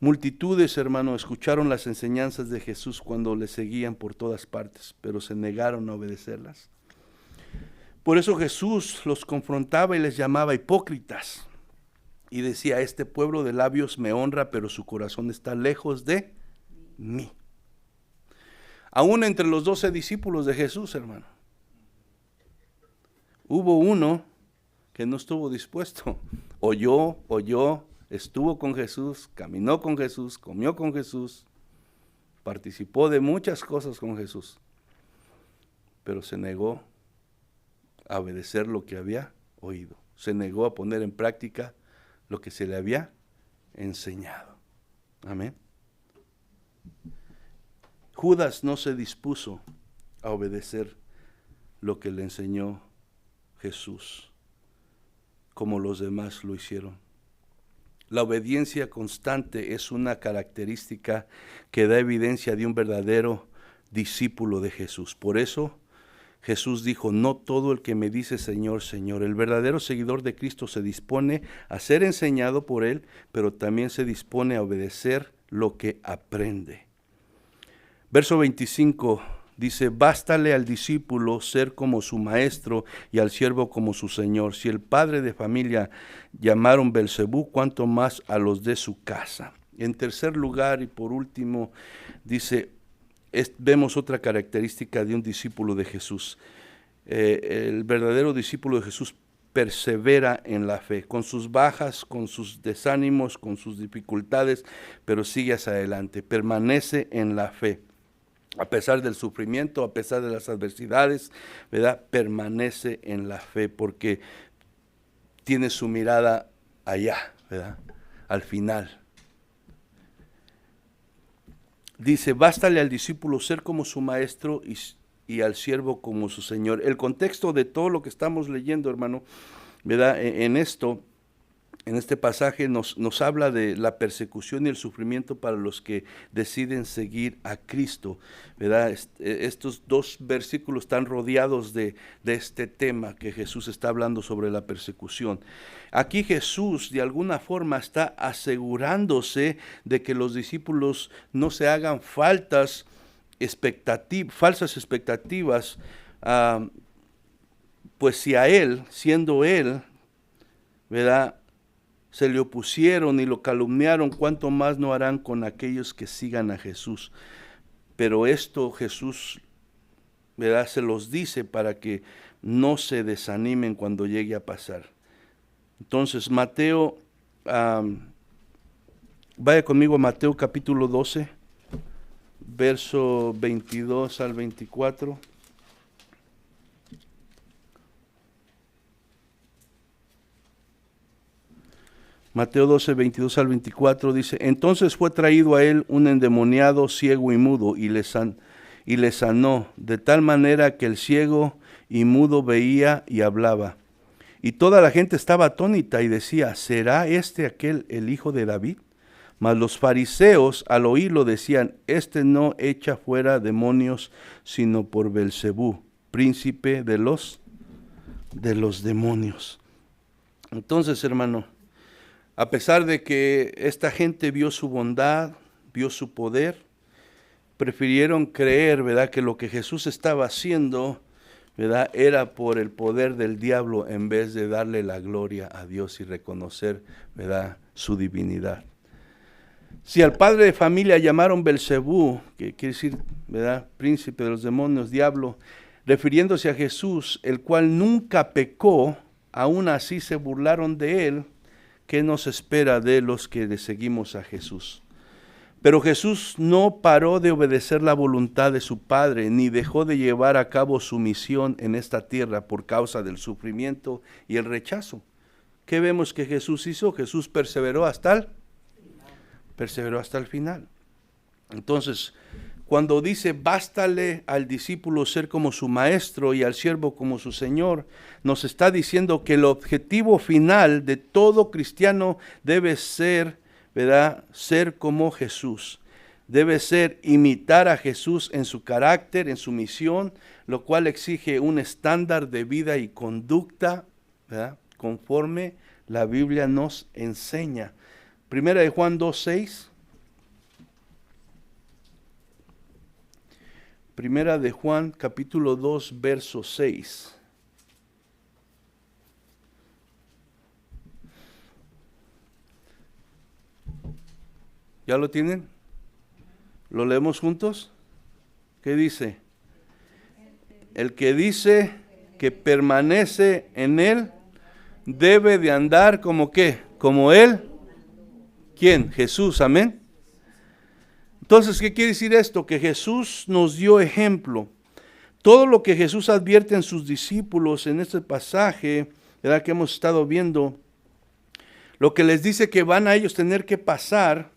Multitudes, hermano, escucharon las enseñanzas de Jesús cuando le seguían por todas partes, pero se negaron a obedecerlas. Por eso Jesús los confrontaba y les llamaba hipócritas. Y decía, este pueblo de labios me honra, pero su corazón está lejos de mí. Aún entre los 12 discípulos de Jesús, hermano, hubo uno que no estuvo dispuesto. Oyó, estuvo con Jesús, caminó con Jesús, comió con Jesús, participó de muchas cosas con Jesús, pero se negó a obedecer lo que había oído. Se negó a poner en práctica lo que se le había enseñado. Amén. Judas no se dispuso a obedecer lo que le enseñó Jesús, como los demás lo hicieron. La obediencia constante es una característica que da evidencia de un verdadero discípulo de Jesús. Por eso Jesús dijo, no todo el que me dice Señor, Señor. El verdadero seguidor de Cristo se dispone a ser enseñado por Él, pero también se dispone a obedecer lo que aprende. Verso 25 dice, bástale al discípulo ser como su maestro y al siervo como su señor. Si el padre de familia llamaron Belcebú, cuánto más a los de su casa. En tercer lugar y por último, dice, vemos otra característica de un discípulo de Jesús. El verdadero discípulo de Jesús persevera en la fe, con sus bajas, con sus desánimos, con sus dificultades, pero sigue hacia adelante, permanece en la fe. A pesar del sufrimiento, a pesar de las adversidades, ¿verdad? Permanece en la fe porque tiene su mirada allá, ¿verdad? Al final. Dice, bástale al discípulo ser como su maestro y al siervo como su señor. El contexto de todo lo que estamos leyendo, hermano, ¿verdad? En este pasaje nos habla de la persecución y el sufrimiento para los que deciden seguir a Cristo, ¿verdad? Estos dos versículos están rodeados de este tema que Jesús está hablando sobre la persecución. Aquí Jesús de alguna forma está asegurándose de que los discípulos no se hagan falsas expectativas, pues si a él, siendo él, ¿verdad?, se le opusieron y lo calumniaron, ¿cuánto más no harán con aquellos que sigan a Jesús? Pero esto Jesús, ¿verdad?, se los dice para que no se desanimen cuando llegue a pasar. Entonces, Mateo, vaya conmigo a Mateo capítulo 12, verso 22 al 24. Mateo 12, 22 al 24 dice: entonces fue traído a él un endemoniado ciego y mudo, y le sanó, de tal manera que el ciego y mudo veía y hablaba. Y toda la gente estaba atónita y decía: ¿será aquel el hijo de David? Mas los fariseos al oírlo decían: este no echa fuera demonios, sino por Belcebú, príncipe de los demonios. Entonces, hermano, a pesar de que esta gente vio su bondad, vio su poder, prefirieron creer, ¿verdad?, que lo que Jesús estaba haciendo, ¿verdad?, era por el poder del diablo, en vez de darle la gloria a Dios y reconocer, ¿verdad?, su divinidad. Si al padre de familia llamaron Belcebú, que quiere decir, ¿verdad?, príncipe de los demonios, diablo, refiriéndose a Jesús, el cual nunca pecó, aún así se burlaron de él, ¿qué nos espera de los que le seguimos a Jesús? Pero Jesús no paró de obedecer la voluntad de su Padre, ni dejó de llevar a cabo su misión en esta tierra por causa del sufrimiento y el rechazo. ¿Qué vemos que Jesús hizo? Jesús perseveró hasta el final. Entonces, cuando dice: bástale al discípulo ser como su maestro y al siervo como su señor, nos está diciendo que el objetivo final de todo cristiano debe ser, ¿verdad?, ser como Jesús. Debe ser imitar a Jesús en su carácter, en su misión, lo cual exige un estándar de vida y conducta, ¿verdad?, conforme la Biblia nos enseña. Primera de Juan 2:6. Primera de Juan, capítulo 2, verso 6. ¿Ya lo tienen? ¿Lo leemos juntos? ¿Qué dice? El que dice que permanece en él, debe de andar como ¿qué? Como él. ¿Quién? Jesús, amén. Entonces, ¿qué quiere decir esto? Que Jesús nos dio ejemplo. Todo lo que Jesús advierte en sus discípulos en este pasaje, ¿verdad?, que hemos estado viendo, lo que les dice que van a ellos tener que pasar,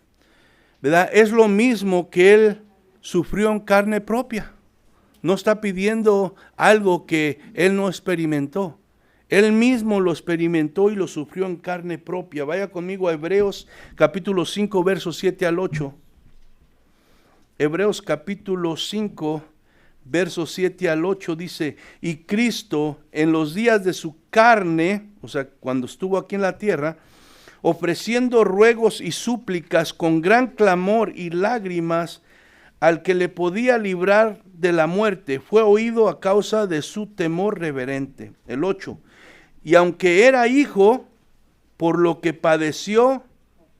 ¿verdad?, es lo mismo que Él sufrió en carne propia. No está pidiendo algo que Él no experimentó. Él mismo lo experimentó y lo sufrió en carne propia. Vaya conmigo a Hebreos capítulo 5, versos 7 al 8. Hebreos capítulo 5, versos 7 al 8 dice: y Cristo en los días de su carne, o sea, cuando estuvo aquí en la tierra, ofreciendo ruegos y súplicas con gran clamor y lágrimas al que le podía librar de la muerte, fue oído a causa de su temor reverente. El 8. Y aunque era hijo, por lo que padeció,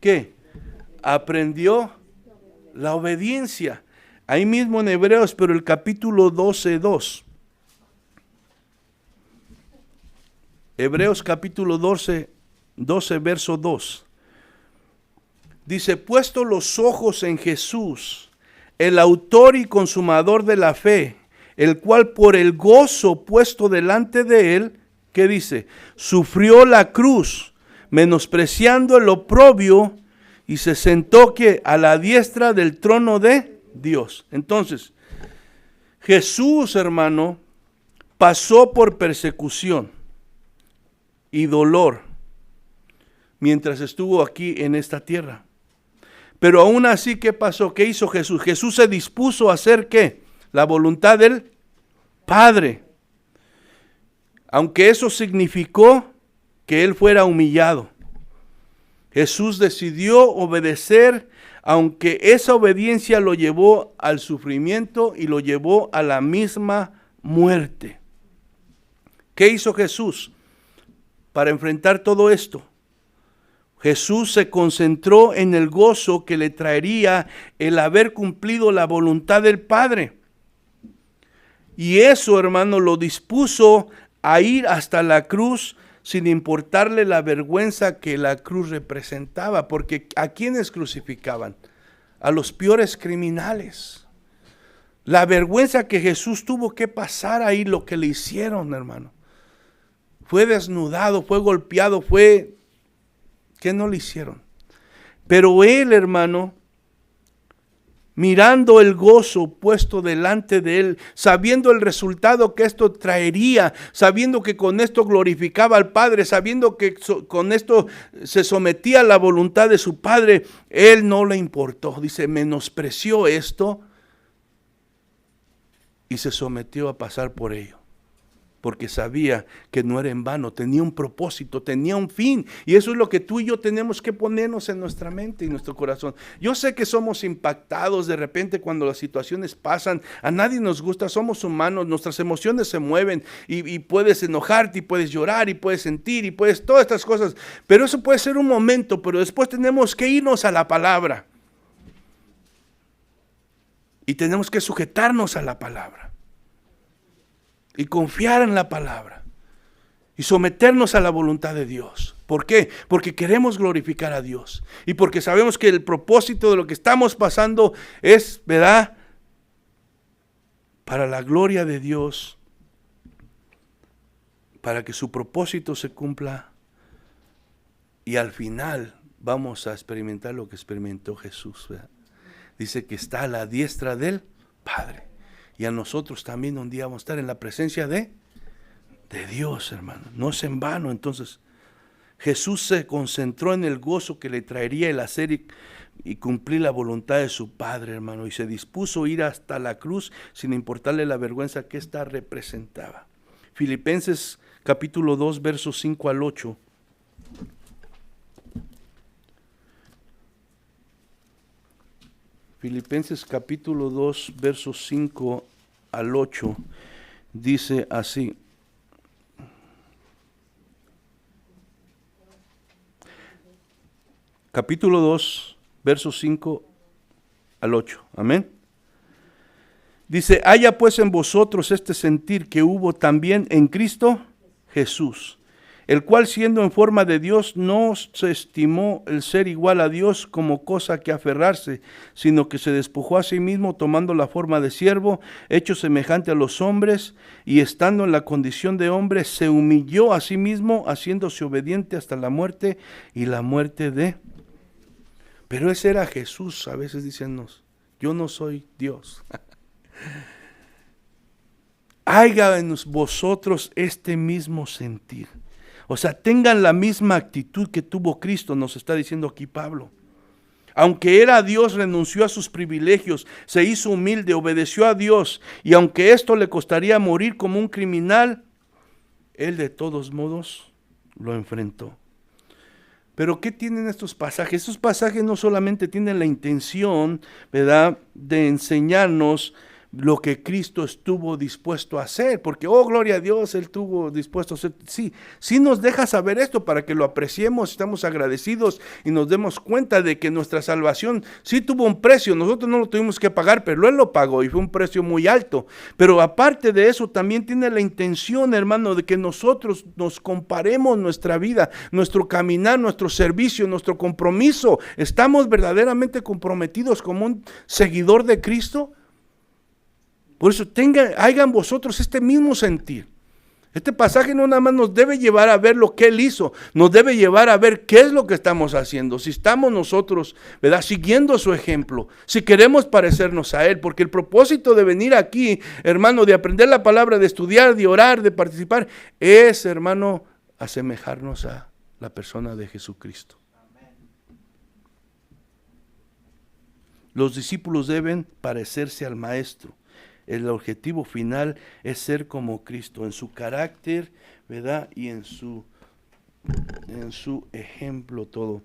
¿qué? Aprendió la obediencia. Ahí mismo en Hebreos, pero el capítulo 12:2. Hebreos capítulo 12, verso 2. Dice: puesto los ojos en Jesús, el autor y consumador de la fe, el cual por el gozo puesto delante de él, ¿qué dice? Sufrió la cruz, menospreciando el oprobio, y se sentó ¿qué? A la diestra del trono de Dios. Entonces, Jesús, hermano, pasó por persecución. y dolor mientras estuvo aquí en esta tierra. Pero aún así, ¿qué pasó? ¿Qué hizo Jesús? Jesús se dispuso a hacer ¿qué? La voluntad del Padre. Aunque eso significó que Él fuera humillado. Jesús decidió obedecer, aunque esa obediencia lo llevó al sufrimiento y lo llevó a la misma muerte. ¿Qué hizo Jesús para enfrentar todo esto? Jesús se concentró en el gozo que le traería el haber cumplido la voluntad del Padre. Y eso, hermano, lo dispuso a ir hasta la cruz sin importarle la vergüenza que la cruz representaba. Porque ¿a quiénes crucificaban? A los peores criminales. La vergüenza que Jesús tuvo que pasar ahí, lo que le hicieron, hermano. Fue desnudado, fue golpeado, ¿qué no le hicieron? Pero Él, hermano, mirando el gozo puesto delante de Él, sabiendo el resultado que esto traería, sabiendo que con esto glorificaba al Padre, sabiendo que con esto se sometía a la voluntad de su Padre, Él no le importó. Dice, menospreció esto y se sometió a pasar por ello. Porque sabía que no era en vano, tenía un propósito, tenía un fin. Y eso es lo que tú y yo tenemos que ponernos en nuestra mente y nuestro corazón. Yo sé que somos impactados de repente cuando las situaciones pasan. A nadie nos gusta, somos humanos, nuestras emociones se mueven. Y puedes enojarte, y puedes llorar, y puedes sentir, y puedes todas estas cosas. Pero eso puede ser un momento, pero después tenemos que irnos a la palabra. Y tenemos que sujetarnos a la palabra. Y confiar en la palabra. Y someternos a la voluntad de Dios. ¿Por qué? Porque queremos glorificar a Dios. Y porque sabemos que el propósito de lo que estamos pasando es, ¿verdad?, para la gloria de Dios. Para que su propósito se cumpla. Y al final vamos a experimentar lo que experimentó Jesús, ¿verdad? Dice que está a la diestra del Padre. Y a nosotros también un día vamos a estar en la presencia de Dios, hermano. No es en vano. Entonces, Jesús se concentró en el gozo que le traería el hacer y cumplir la voluntad de su Padre, hermano. Y se dispuso a ir hasta la cruz sin importarle la vergüenza que ésta representaba. Filipenses capítulo 2, versos 5 al 8. Filipenses capítulo 2, versos 5 al 8, dice así. Capítulo 2, versos 5 al 8. Amén. Dice, haya pues en vosotros este sentir que hubo también en Cristo Jesús, el cual siendo en forma de Dios no se estimó el ser igual a Dios como cosa que aferrarse, sino que se despojó a sí mismo tomando la forma de siervo, hecho semejante a los hombres, y estando en la condición de hombre, se humilló a sí mismo, haciéndose obediente hasta la muerte y la muerte de... Pero ese era Jesús. A veces dicen, yo no soy Dios. Haya en vosotros este mismo sentir. O sea, tengan la misma actitud que tuvo Cristo, nos está diciendo aquí Pablo. Aunque era Dios, renunció a sus privilegios, se hizo humilde, obedeció a Dios. Y aunque esto le costaría morir como un criminal, Él de todos modos lo enfrentó. Pero ¿qué tienen estos pasajes? Estos pasajes no solamente tienen la intención, ¿verdad?, de enseñarnos lo que Cristo estuvo dispuesto a hacer, porque, oh, gloria a Dios, Él estuvo dispuesto a hacer. Sí nos deja saber esto para que lo apreciemos, estamos agradecidos y nos demos cuenta de que nuestra salvación sí tuvo un precio. Nosotros no lo tuvimos que pagar, pero Él lo pagó y fue un precio muy alto. Pero aparte de eso, también tiene la intención, hermano, de que nosotros nos comparemos nuestra vida, nuestro caminar, nuestro servicio, nuestro compromiso. ¿Estamos verdaderamente comprometidos como un seguidor de Cristo? Por eso hagan vosotros este mismo sentir. Este pasaje no nada más nos debe llevar a ver lo que Él hizo, nos debe llevar a ver qué es lo que estamos haciendo. Si estamos nosotros, ¿verdad?, siguiendo su ejemplo, si queremos parecernos a Él, porque el propósito de venir aquí, hermano, de aprender la palabra, de estudiar, de orar, de participar, es, hermano, asemejarnos a la persona de Jesucristo. Los discípulos deben parecerse al Maestro. El objetivo final es ser como Cristo en su carácter, ¿verdad? Y en su ejemplo todo.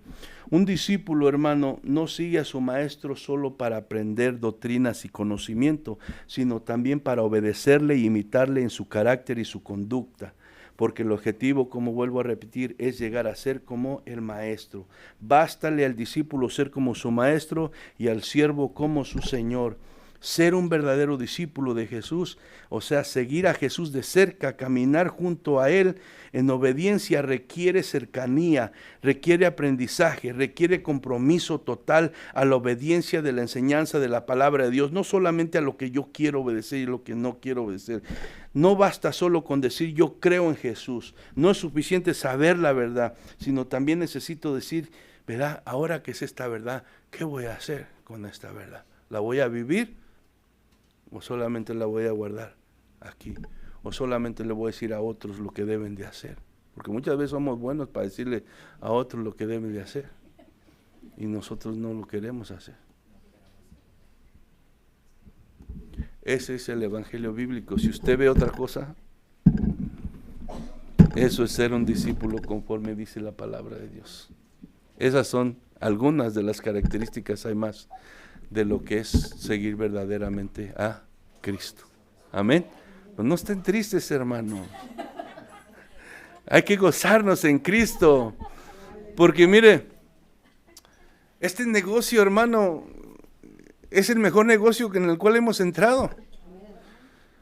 Un discípulo, hermano, no sigue a su maestro solo para aprender doctrinas y conocimiento, sino también para obedecerle y imitarle en su carácter y su conducta. Porque el objetivo, como vuelvo a repetir, es llegar a ser como el maestro. Bástale al discípulo ser como su maestro y al siervo como su Señor. Ser un verdadero discípulo de Jesús, o sea, seguir a Jesús de cerca, caminar junto a Él en obediencia, requiere cercanía, requiere aprendizaje, requiere compromiso total a la obediencia de la enseñanza de la palabra de Dios, no solamente a lo que yo quiero obedecer y lo que no quiero obedecer. No basta solo con decir yo creo en Jesús, no es suficiente saber la verdad, sino también necesito decir, ¿verdad? Ahora que es esta verdad, ¿qué voy a hacer con esta verdad? ¿La voy a vivir? ¿O solamente la voy a guardar aquí? ¿O solamente le voy a decir a otros lo que deben de hacer? Porque muchas veces somos buenos para decirle a otros lo que deben de hacer y nosotros no lo queremos hacer. Ese es el evangelio bíblico. Si usted ve otra cosa, eso es ser un discípulo conforme dice la palabra de Dios. Esas son algunas de las características, hay más, de lo que es seguir verdaderamente a Cristo. Amén. Pues no estén tristes, hermano. Hay que gozarnos en Cristo. Porque mire, este negocio, hermano, es el mejor negocio en el cual hemos entrado.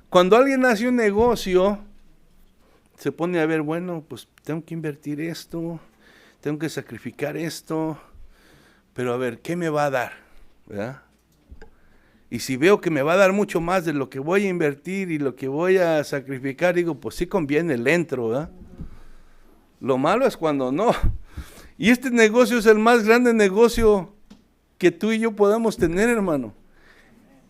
Cuando alguien hace un negocio, se pone a ver, bueno, pues tengo que invertir esto, tengo que sacrificar esto, pero a ver, ¿qué me va a dar? ¿Verdad? Y si veo que me va a dar mucho más de lo que voy a invertir y lo que voy a sacrificar, digo, pues sí conviene, le entro, ¿verdad? Lo malo es cuando no. Y este negocio es el más grande negocio que tú y yo podamos tener, hermano.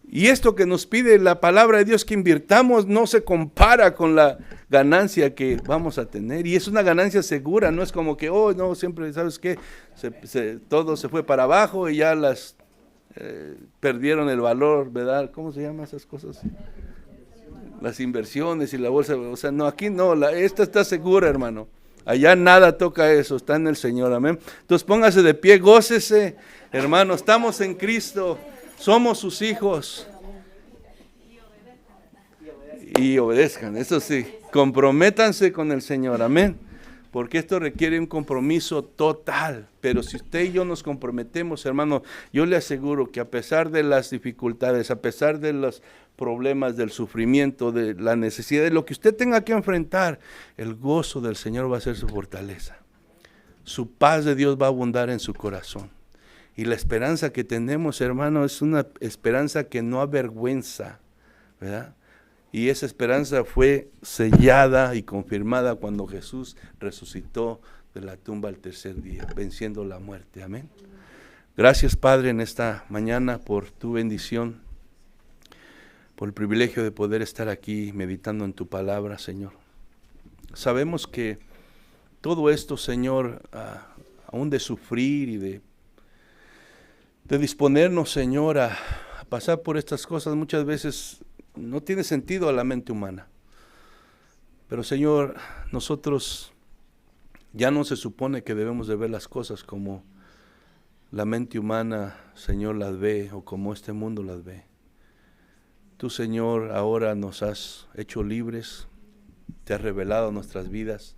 Y esto que nos pide la palabra de Dios que invirtamos no se compara con la ganancia que vamos a tener. Y es una ganancia segura, no es como que, oh, no, siempre, ¿sabes qué? Todo se fue para abajo y ya las perdieron el valor, ¿verdad? ¿Cómo se llaman esas cosas? Las inversiones y la bolsa. O sea, no, aquí no, esta está segura, hermano. Allá nada toca eso, está en el Señor, amén. Entonces póngase de pie, gócese, hermano, estamos en Cristo, somos sus hijos. Y obedezcan, eso sí, comprométanse con el Señor, amén. Porque esto requiere un compromiso total. Pero si usted y yo nos comprometemos, hermano, yo le aseguro que a pesar de las dificultades, a pesar de los problemas, del sufrimiento, de la necesidad, de lo que usted tenga que enfrentar, el gozo del Señor va a ser su fortaleza. Su paz de Dios va a abundar en su corazón. Y la esperanza que tenemos, hermano, es una esperanza que no avergüenza, ¿verdad? Y esa esperanza fue sellada y confirmada cuando Jesús resucitó de la tumba al tercer día, venciendo la muerte. Amén. Gracias, Padre, en esta mañana por tu bendición, por el privilegio de poder estar aquí meditando en tu palabra, Señor. Sabemos que todo esto, Señor, aún de sufrir y de disponernos, Señor, a pasar por estas cosas, muchas veces no tiene sentido a la mente humana. Pero, Señor, nosotros ya no se supone que debemos de ver las cosas como la mente humana, Señor, las ve o como este mundo las ve. Tú, Señor, ahora nos has hecho libres, te has revelado nuestras vidas,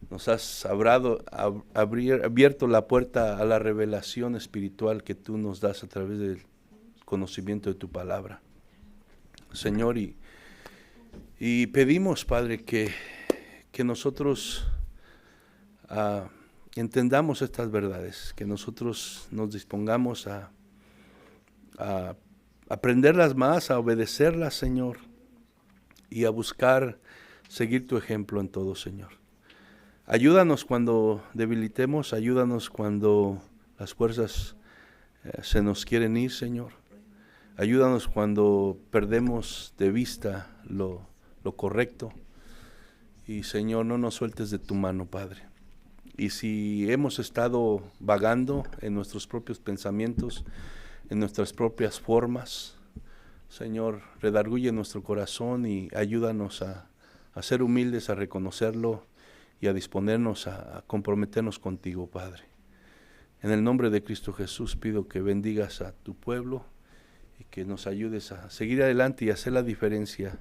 nos has abierto la puerta a la revelación espiritual que tú nos das a través del conocimiento de tu palabra. Señor, y pedimos, Padre, que nosotros entendamos estas verdades, que nosotros nos dispongamos a aprenderlas más, a obedecerlas, Señor, y a buscar seguir tu ejemplo en todo, Señor. Ayúdanos cuando debilitemos, ayúdanos cuando las fuerzas se nos quieren ir, Señor. Ayúdanos cuando perdemos de vista lo correcto Y Señor, no nos sueltes de tu mano, Padre. Y si hemos estado vagando en nuestros propios pensamientos, en nuestras propias formas, Señor, redarguye nuestro corazón y ayúdanos a ser humildes, a reconocerlo y a disponernos a comprometernos contigo, Padre. En el nombre de Cristo Jesús pido que bendigas a tu pueblo y que nos ayudes a seguir adelante y hacer la diferencia,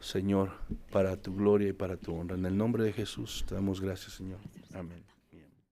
Señor, para tu gloria y para tu honra. En el nombre de Jesús te damos gracias, Señor. Amén.